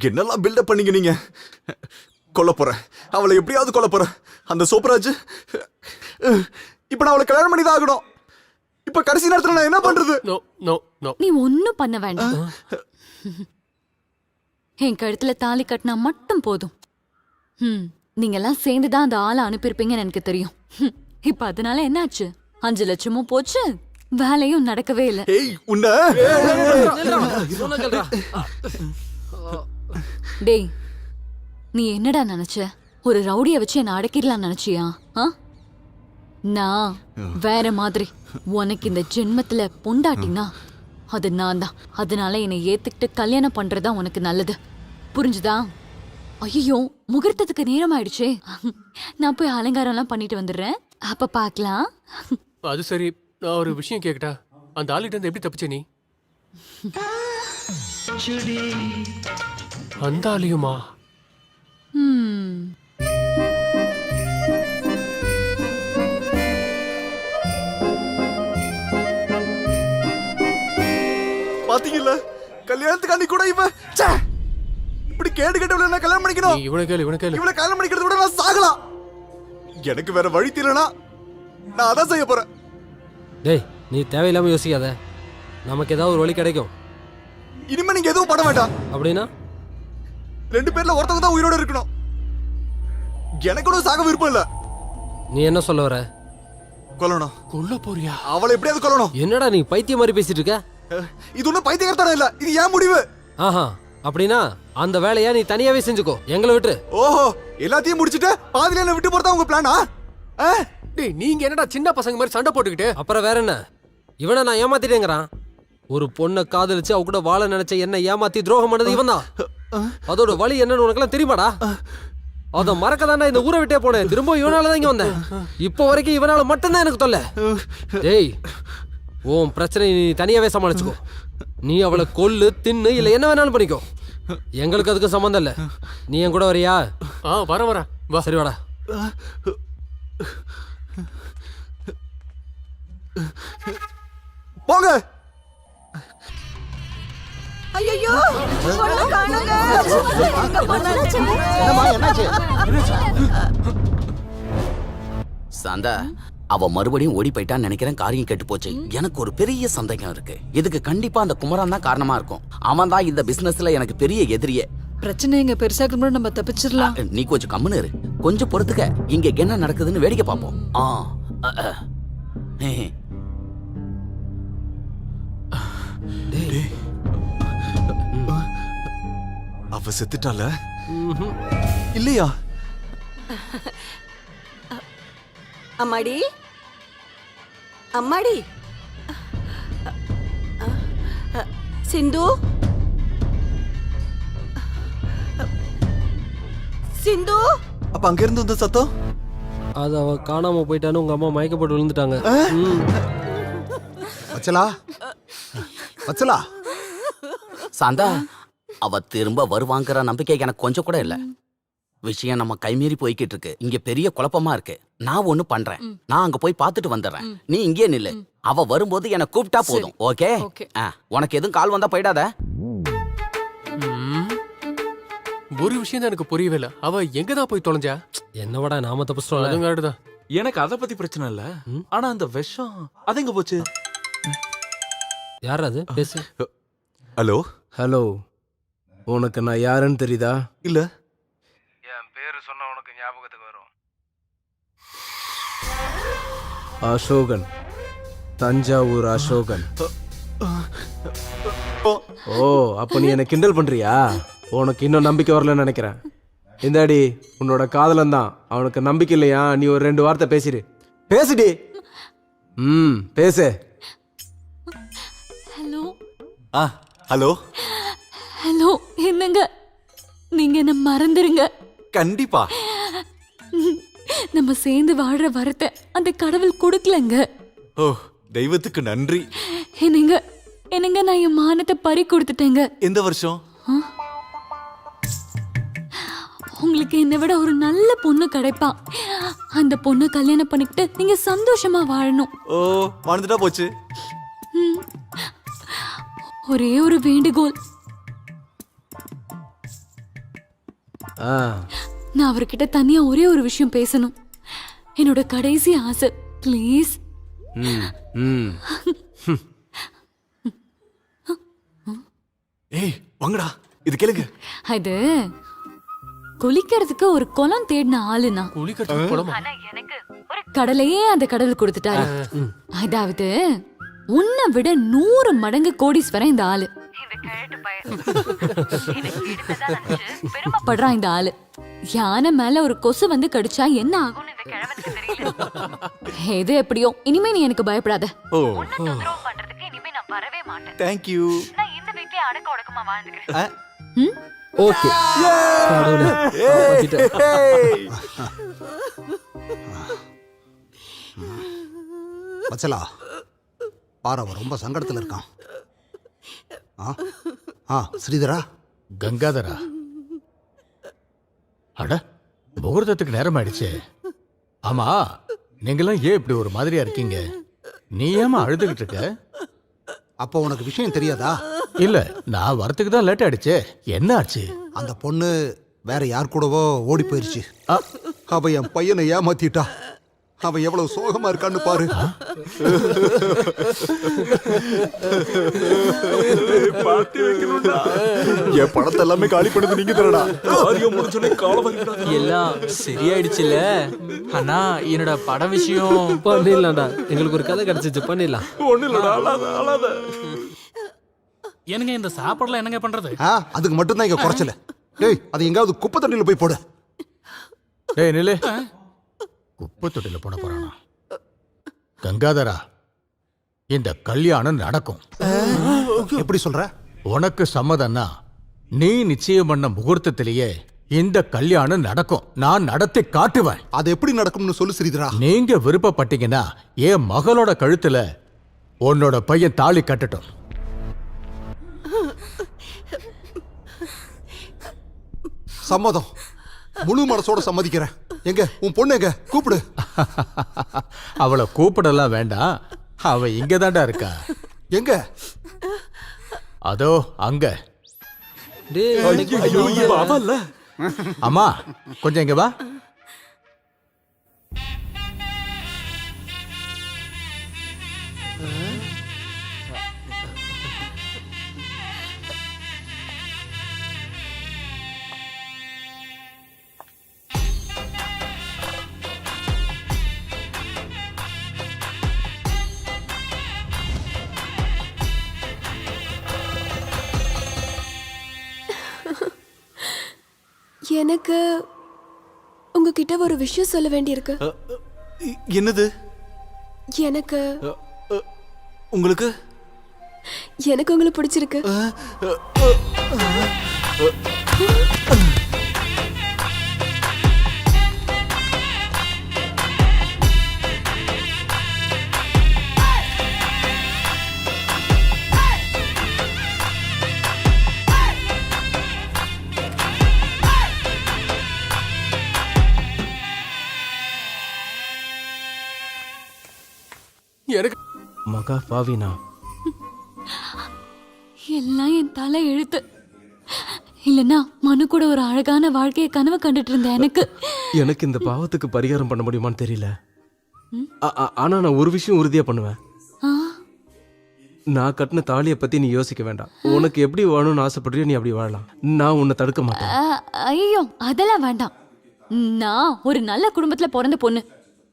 என்னெல்லாம் பில்டப் பண்ணீங்க நீங்க? கொல்ல போறேன், அவளை எப்படியாவது கொல்ல போறேன். அந்த சோப்ராஜ் இப்ப நான் அவளை கல்யாணம் பண்ணி தான் ஆகணும். இப்ப கடைசி நேரத்துல நான் என்ன பண்றது? நோ நோ நோ, நீ ஒன்னும் பண்ண வேண்டாம். என் கழுத்துல தாலி கட்டினா மட்டும் போதும். நீங்க எல்லாம் சேர்ந்துதான் அந்த ஆளை அனுப்பியிருப்பீங்கன்னு எனக்கு தெரியும். இப்ப அதனால என்னாச்சு? 5 லட்சமும் போச்சு, வேலையும் நடக்கவே இல்லை. ஏய் உன்ன டேய், நீ என்னடா நினைச்ச? ஒரு ரவுடிய வச்சு என்ன அடக்கிடலாம் நினைச்சியா? நான் வேற மாதிரி. உனக்கு இந்த ஜென்மத்துல பொண்டாட்டினா அது நான் தான். அதனால என்னை ஏத்துக்கிட்டு கல்யாணம் பண்றதா உனக்கு நல்லது, புரிஞ்சுதா? ஐயோ, முகூர்த்தத்துக்கு நேரம் ஆயிடுச்சே. நான் போய் அலங்காரம் எல்லாம் பண்ணிட்டு வந்துடுறேன், அப்ப பாக்கலாம். அது சரி, நான் ஒரு விஷயம் கேக்கட்டா? அந்த ஆளுகிட்ட இருந்து எப்படி தப்பிச்ச நீ? அந்த ஆளையுமா? பாத்தீங்கல்ல, கல்யாணத்துக்கு அன்னைக்கு கூட இவ இப்படி கேடு கேட்டவள நான் கல்யாணம் பண்ணிக்கணும். இவனை கேளு. இவளை கல்யாணம் பண்ணிக்கிறத விட நான் சாகலாம். எனக்கு வேற வழி தெரியலனா நான் அதான் செய்ய போறேன். டேய், நீ தேவையில்லாம யோசிக்காத, நமக்கு ஏதாவது ஒரு வழி கிடைக்கும். இனிமே நீங்க எதுவும் பண்ண வேண்டாம். அப்படின்னா 2 பேர்ல ஒருத்தவங்க தான் உயிரோட இருக்கணும். எனக்கு கூட சாக விருப்பம் இல்ல. நீ என்ன சொல்ல வர? கொல்லணும். கொல்ல போறியா? அவளை எப்படியாவது கொல்லணும். என்னடா நீ பைத்தியம் மாதிரி பேசிட்டு இருக்க? இது ஒன்னும் பைத்தியக்காரத்தனம் இல்ல, இது ஏன் முடிவு. ஆஹா, அப்படின்னா அந்த வேலையை நீ தனியாவே செஞ்சுக்கோ, எங்களை விட்டு. ஓஹோ, எல்லாத்தையும் முடிச்சிட்டு பாதியில என்ன விட்டு போறதா உங்க பிளானா? டேய், நீங்க என்னடா சின்ன பசங்க மாதிரி சண்டை போட்டுக்கிட்டு? அப்புறம் வேற என்ன? இவனை நான் ஏமாத்திட்டேங்கிறான். ஒரு பொண்ணை காதலிச்சு அவ கூட வாழ நினைச்ச என்ன ஏமாத்தி துரோகம் பண்ணது இவன் தான். அதோட வழி என்னன்னு உனக்கெல்லாம் தெரியுமாடா? அதை மறக்க தானே இந்த ஊரை விட்டே போனேன். திரும்ப இவனாலதான் இங்க வந்தேன். இப்போ வரைக்கும் இவனால மட்டும்தான் எனக்கு தொல்லை. டேய், உன் பிரச்சனை நீ தனியாவே சமாளிச்சுக்கோ. நீ அவளை கொல்லு, தின்னு, இல்ல என்ன வேணாலும் பண்ணிக்கோ. எங்களுக்கு அதுக்கு சம்பந்தம் இல்ல. நீ என் கூட வரியா? வர வா. சரி வாடா. போங்க. ஐயோ, பொண்ணு காணுங்க. சாந்தா, அவ மறுபடியும் ஓடி போயிட்டான்னு நினைக்கிறேன். காரியம் கெட்டு போச்சு. எனக்கு ஒரு பெரிய சந்தேகம் இருக்கு. இதுக்கு கண்டிப்பா அந்த குமரன் தான் காரணமா இருக்கும். அவன் தான் இந்த பிசினஸ்ல எனக்கு பெரிய எதிரியே. பிரச்சனை எங்க பெருசாக்கு முன்னாடி நம்ம தப்பிச்சிடலாம். நீ கொஞ்சம் கம்முன்னு இரு, கொஞ்சம் பொறுத்துக்க. இங்க என்ன நடக்குதுன்னு வேடிக்கை பார்ப்போம். அவ செத்துட்டால இல்லையா? அம்மாடி, அம்மாடி, சிந்து, சிந்து. அப்ப அங்க இருந்து வந்த சத்தம்? அது அவ காணாம போயிட்டான்னு உங்க அம்மா மயக்கப்பட்டு விழுந்துட்டாங்க. வச்சலா சாந்தா, அவ திரும்ப வருவாங்கிற நம்பிக்கை எனக்கு கொஞ்சம் கூட இல்ல. விஷயம் நம்ம கைமீறி போய்கிட்டு இருக்கு. இங்க பெரிய குழப்பமா இருக்கு. நான் ஒண்ணு பண்றேன், நான் அங்க போய் பாத்துட்டு வந்துடுறேன். நீ இங்கே நில்லு. அவ வரும்போது என்ன கூப்பிட்டா போதும். ஓகே? உனக்கு எதுவும் கால் வந்தா போயிடாத. ஒரு விஷயம் தான் எனக்கு புரியவே இல்ல. அவ எங்கதான் போய் தொலைஞ்சா? என்னவாடா நாம தப்பு சொல்ல? அதுங்காடுதான். எனக்கு அத பத்தி பிரச்சனை இல்ல. ஆனா அந்த விஷம் அது எங்க போச்சு? யார் அது? பேசு. ஹலோ. ஹலோ, உனக்கு நான் யாருன்னு தெரியுதா? இல்ல. என் பேரு சொன்ன உனக்கு ஞாபகத்துக்கு வரும். அசோகன், தஞ்சாவூர் அசோகன். ஓ, அப்ப நீ என்ன கிண்டல் பண்றியா? உனக்கு இன்னும் நம்பிக்கை வரலன்னு நினைக்கிறேன். இந்தாடி உன்னோட காதலன் தான். அவனுக்கு நம்பிக்கை இல்லையா? நீ ஒரு 2 வார்த்தை பேசிடு. பேசிடி. பேசு. ஹலோ. ஹலோ. ஹலோ, என்னங்க? நீங்க என்ன மறந்துருங்க. கண்டிப்பா. நம்ம சேர்ந்து வாழ்ற வரத்தை அந்த கடவுள் கொடுக்கலங்க. ஓ, தெய்வத்துக்கு நன்றி. என்னங்க நான் என் மானத்தை பறி கொடுத்துட்டேங்க. எந்த வருஷம்? உங்களுக்கு என்னை விட ஒரு நல்ல பொண்ணு கிடைப்பா. அந்த பொண்ணு கல்யாணம் பண்ணிக்கிட்டு நீங்க சந்தோஷமா வாழணும். ஓ, வாழ்ந்துட்டா போச்சு. ஒரே ஒரு வேண்டுகோள், ஆ நான் அவர்கிட்ட தனியா ஒரே ஒரு விஷயம் பேசணும். என்னோட கடைசி ஆசை, ப்ளீஸ். ம் ம் ஏய் வாங்கடா, இது கேளுங்க. அது குளிக்கிறதுக்கு ஒரு குளம் தேடின ஆளுனா, குளிக்கிறதுக்கு குளமா? கடலையே அந்த கடவுள் கொடுத்துட்டாரு. அதாவது உன்னை விட 100 மடங்கு கோடீஸ்வரன் இந்த ஆளு. பெருமைப்படுறான் இந்த ஆளு. யானை மேல ஒரு கொசு வந்து கடிச்சா என்ன ஆகும் இந்த கிழவனுக்கு தெரியல. எது எப்படியோ இனிமே நீ எனக்கு பயப்படாத. ஓ பண்றதுக்கு இனிமே நான் வரவே மாட்டேன். Thank you. நான் இந்த வீட்லயே அடக்க ஒடுக்கமா வாழ்ந்துக்கிறேன். ஓகே வச்சலா பாரு, அவன் ரொம்ப சங்கடத்தில் இருக்கான். ஸ்ரீதரா. கங்காதரா, அட முகூர்த்தத்துக்கு நேரம் ஆயிடுச்சு. ஆமா, நீங்களாம் ஏன் இப்படி ஒரு மாதிரியா இருக்கீங்க? நீ ஏமா அழுதுகிட்டு இருக்க? அப்போ உனக்கு விஷயம் தெரியாதா? இல்ல, நான் வரத்துக்கு தான் லேட் ஆயிடுச்சு. என்ன ஆச்சு? அந்த பொண்ணு வேற யார் கூடவோ ஓடி போயிருச்சு. அவ என் பையனை ஏமாத்திட்டா. அவன் எவ்வளவு சோகமா இருக்கான்னு பாரு. என் பணத்தை எல்லாமே காலி பண்ணது நீங்க தரடா. எல்லாம் சரியாயிடுச்சுல. ஆனா என்னோட பட விஷயம் பண்ணிடலாம்டா. எங்களுக்கு ஒரு கதை கிடைச்சிச்சு, பண்ணிடலாம். ஒண்ணு இல்லடா, அழாத. என்னங்க இந்த சாப்பாடுல என்னங்க பண்றது? அதுக்கு மட்டும்தான் இங்க குறைச்சல. டேய், அது எங்காவது குப்பை தண்ணியில போய் போடு. டேய் நில்லு. குப்பை தொட்டில போட போறானா? கங்காதரா, இந்த கல்யாணம் நடக்கும். எப்படி சொல்ற? உனக்கு சம்மதம்னா நீ நிச்சயம் பண்ண முகூர்த்தத்திலேயே இந்த கல்யாணம் நடக்கும். நான் நடத்தி காட்டுவேன். அது எப்படி நடக்கும்னு சொல்லு ஸ்ரீதரா. நீங்க விருப்பப்பட்டீங்கன்னா என் மகளோட கழுத்துல உன்னோட பையன் தாலி கட்டட்டும். சம்மதம். முழு மனசோட சம்மதிக்கிறேன். எங்க உன் பொண்ணு எங்க? கூப்பிடு. அவளை கூப்பிடலாம் வேண்டாம். அவ இங்கதான்டா இருக்கா. எங்க? அதோ அங்க. டேய், அம்மா கொஞ்சம் இங்க வா. எனக்கு உங்ககிட்ட ஒரு விஷயம் சொல்ல வேண்டியிருக்கு. என்னது? எனக்கு உங்களுக்கு எனக்கு உங்களை பிடிச்சிருக்கு. எனக்கு மகா பாவினா. எல்லாம் என் தலை எழுத்து. இல்லனா மனு கூட ஒரு அழகான வாழ்க்கையை கனவு கண்டுட்டு இருந்தேன். எனக்கு இந்த பாவத்துக்கு பரிகாரம் பண்ண முடியுமான்னு தெரியல. ஆனா நான் ஒரு விஷயம் உறுதியா பண்ணுவேன். நான் கட்டின தாலியை பத்தி நீ யோசிக்க வேண்டாம். உனக்கு எப்படி வாழணும்னு ஆசைப்படுறியோ நீ அப்படி வாழலாம். நான் உன்னை தடுக்க மாட்டேன். ஐயோ அதெல்லாம் வேண்டாம். நான் ஒரு நல்ல குடும்பத்துல பிறந்த பொண்ணு.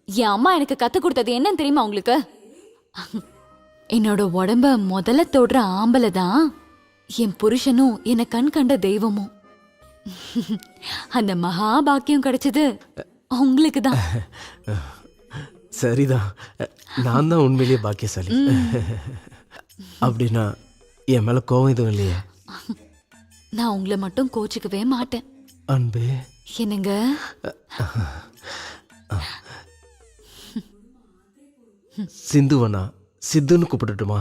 என் அம்மா எனக்கு கத்து கொடுத்தது என்னன்னு தெரியுமா உங்களுக்கு? என்னோட உடம்ப முதல்ல தொடுற ஆம்பளை தான் என் புருஷனும் என்ன கண் கண்ட தெய்வமும். அந்த மகாபாக்கியம் கிடைச்சது உங்களுக்கு தான். சரிதான், நான் தான் உண்மையிலேயே பாக்கியசாலி. அப்படின்னா என் மேல கோவம் எதுவும் இல்லையா? நான் உங்களை மட்டும் கோச்சிக்கவே மாட்டேன். அன்பே. என்னங்க? சிந்துவனா சித்துன்னு கூப்பிடட்டுமா?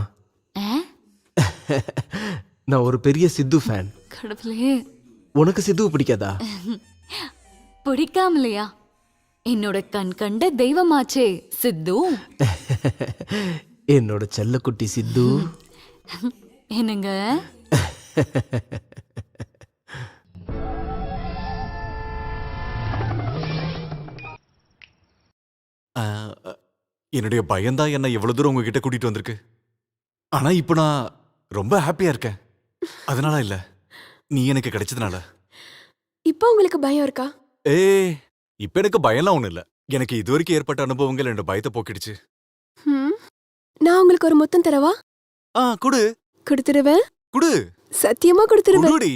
நான் ஒரு பெரிய சித்து ஃபேன். கடவுளே, உனக்கு சித்துவை பிடிக்காதா? பிடிக்காமலையா? என்னோட கண் கண்ட தெய்வமாச்சே சித்து. என்னோட செல்லக்குட்டி சித்து. என்னங்க? என்னுடைய பயம்தான் என்ன எவ்வளவு தூரம் உங்ககிட்ட கூட்டிட்டு வந்திருக்கு. ஆனா இப்ப நான் ரொம்ப ஹாப்பியா இருக்கேன். அதனால இல்ல, நீ எனக்கு கிடைச்சதுனால. இப்போ உங்களுக்கு பயம் இருக்கா? இப்ப எனக்கு பயம்லாம் ஒண்ணு இல்ல. எனக்கு இதுவரைக்கும் ஏற்பட்ட அனுபவங்கள் என்னோட பயத்தை போக்கிடுச்சு. நான் உங்களுக்கு ஒரு முத்தம் தரவா? குடு கொடுத்துருவேன். குடு, சத்தியமா கொடுத்துருவேன். குடுடி.